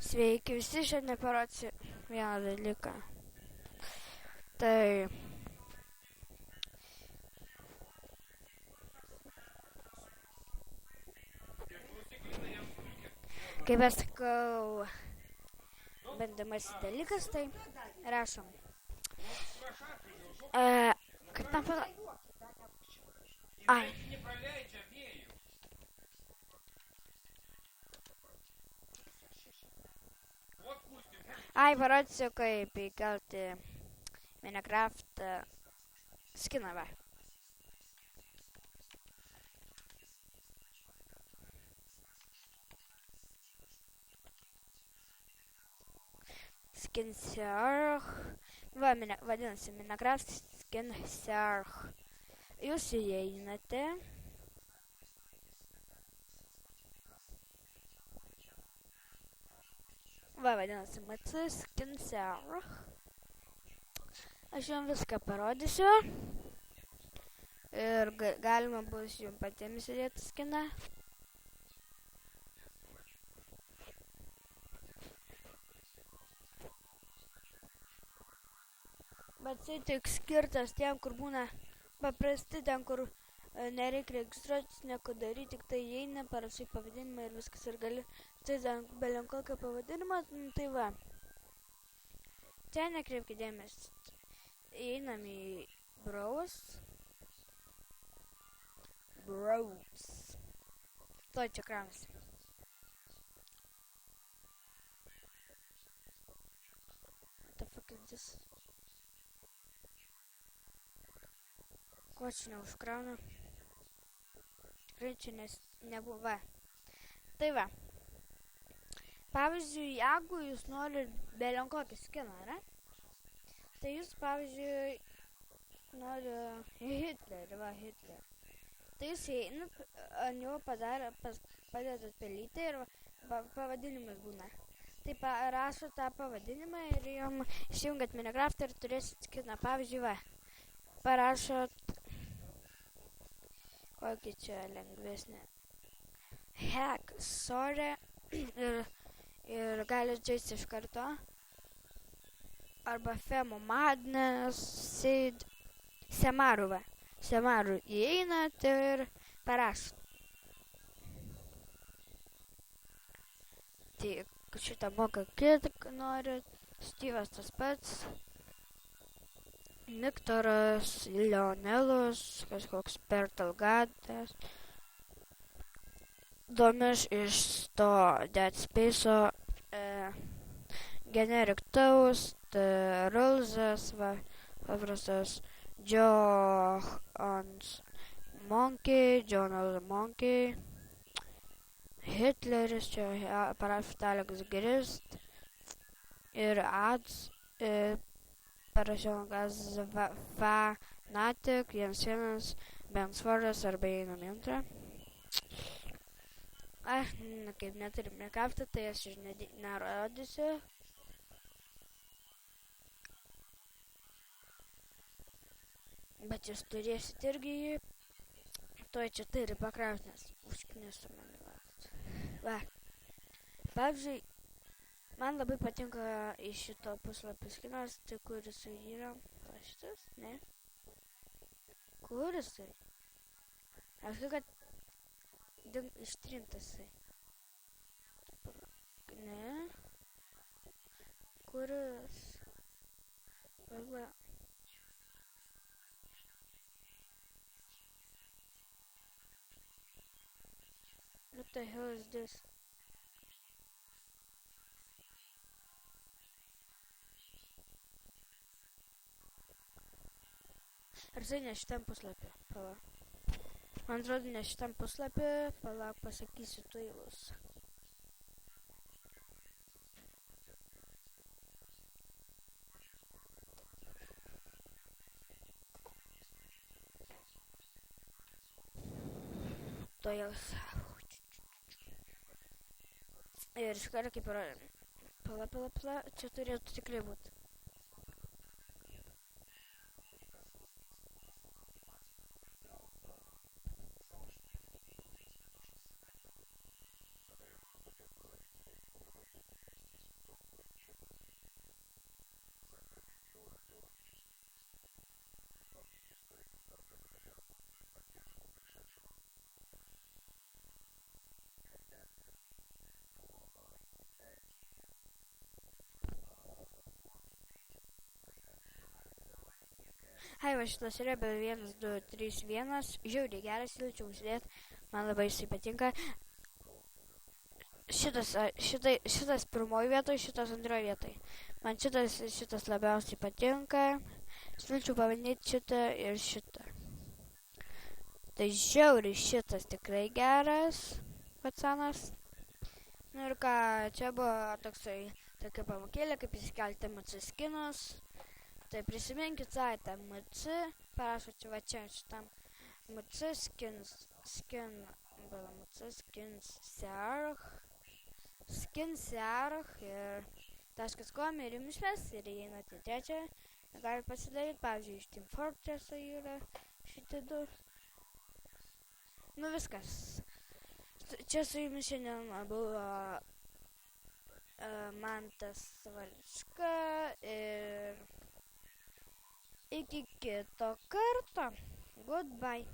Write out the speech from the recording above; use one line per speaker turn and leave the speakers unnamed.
Sveiki visi, šiandien parodysiu vieną dalyką. Tai kaip aš sakau, bandomasis dalykas, tai rašom. Kaip tam parodysiu, kaip įkelti Minecraft skiną, va. Skin Serch. Va, vadinasi Minecraft Skin Serch. Jūs įeinate. Va, vadinasi MC Skin Serch. Aš jums viską parodysiu. Ir galima bus jums patiems įdėti skiną. Bet tai tik skirtas tiem, kur būna paprasti, ten, kur nereikia registruotis, nieko daryti, tik tai įeina, parašai pavadinimą ir viskas ir gali. Tai ten belenkokio pavadinimą, tai va. Čia nekreipkite dėmesį. Įeinam į Browse. Tuoj čia kranas. What the fuck is this? Ko čia neužkrauna? Tikrai čia nebuvo. Va. Tai va. Pavyzdžiui, jeigu jūs norit belenkokį skiną, ne? Tai jūs, pavyzdžiui, nori Hitlerį, va, Hitlerį. Tai jūs einat, ant jo padedat pelytę ir pavadinimas būna. Tai parašot tą pavadinimą ir jums išjungiat Minecraft ir turėsit skiną. Pavyzdžiui, va, parašot kokį čia lengvesnį. Hack, sorry. Ir galit žaisti iš karto. Arba Femo Madness, Sid, Semaru, va. Semaru įeinat ir parašot. Tai šitą moka kiek norit. Styvas tas pats. Viktoras, Leonelas, kažkoks Pertalgadas. Domiš iš to Dead Space'o. Generic Toast, Rulzas, va, paprastas Johans Monkey, Jonal Monkey, Hitleris, čia parašyt Alex Grist ir Ads, parašiau Fanatic, Jens Vienas, Bensfordas arba einam į antrą. Kaip neturim Minecraftą, tai aš ir nerodysiu. Bet jūs turėsit irgi jį. Tuoj čia turi pakrauti, nes užknisu mane. Va. Pavyzdžiui, man labai patinka iš šito puslapio skinas, tai kur jisai yra. Va šitas, ne? Kur jisai? Aš kai kad ištrintas jisai. Ne? Kuris? Va. What the hell is this? Ar tai ne šitam puslapį? Palauk. Man atrodo, ne šitam puslapį. Palauk, pasakysiu tuojus. Tuojus. Ir iš karto kaip yra. Pala. Čia turėtų tikrai būti. Ai, va šitas Rebel 1, 2, 3, 1. Žiauriai geras, siūlyčiau uždėti. Man labai jisai patinka. Šitas pirmoji vietoje, šitas antroji vietoje. Man šitas labiausiai patinka. Siūlyčiau pabandyti šitą ir šitą. Tai žiauriai šitas tikrai geras pacanas. Nu ir ką, čia buvo tokia pamokėlė, kaip įsikelti MC skinus. Tai prisiminkit savaitę MC, parašote va čia šitam MC skins sarch ir .com ir jums išves ir įeinate trečią. Galite pasidaryti, pavyzdžiui, iš Team Fortress'o yra šitie du. Nu viskas. Čia su jumis šiandien buvo Mantas Vališka ir iki kito karto. Goodbye.